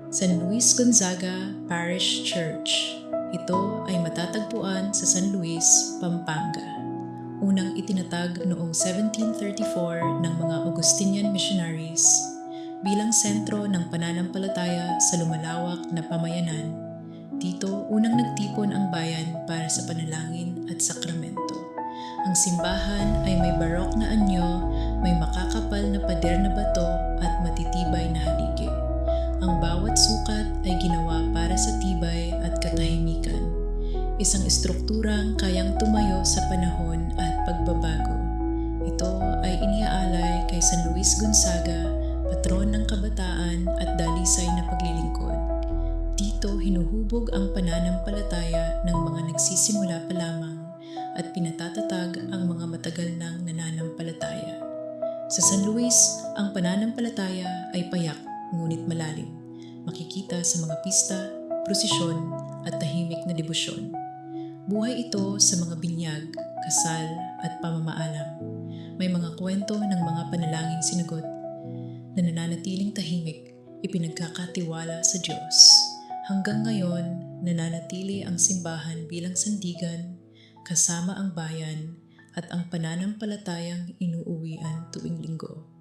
San Luis Gonzaga Parish Church. Ito ay matatagpuan sa San Luis, Pampanga. Unang itinatag noong 1734 ng mga Augustinian missionaries bilang sentro ng pananampalataya sa lumalawak na pamayanan. Dito unang nagtipon ang bayan para sa panalangin at sakramento. Ang simbahan ay may barok na anyo, may makakapal na pader na bato at matitibay na haligi. Ang bawat sukat ay ginawa para sa tibay at katahimikan. Isang estrukturang kayang tumayo sa panahon at pagbabago. Ito ay iniaalay kay San Luis Gonzaga, patron ng kabataan at dalisay na paglilingkod. Dito hinuhubog ang pananampalataya ng mga nagsisimula pa lamang at pinatatatag ang mga matagal nang nananampalataya. Sa San Luis, ang pananampalataya ay payak ngunit malalim. Makikita sa mga pista, prosesyon at tahimik na debosyon. Buhay ito sa mga binyag, kasal at pamamaalam. May mga kwento ng mga panalangin sinagot na nananatiling tahimik, ipinagkakatiwala sa Diyos. Hanggang ngayon, nananatili ang simbahan bilang sandigan, kasama ang bayan at ang pananampalatayang inuuwian tuwing linggo.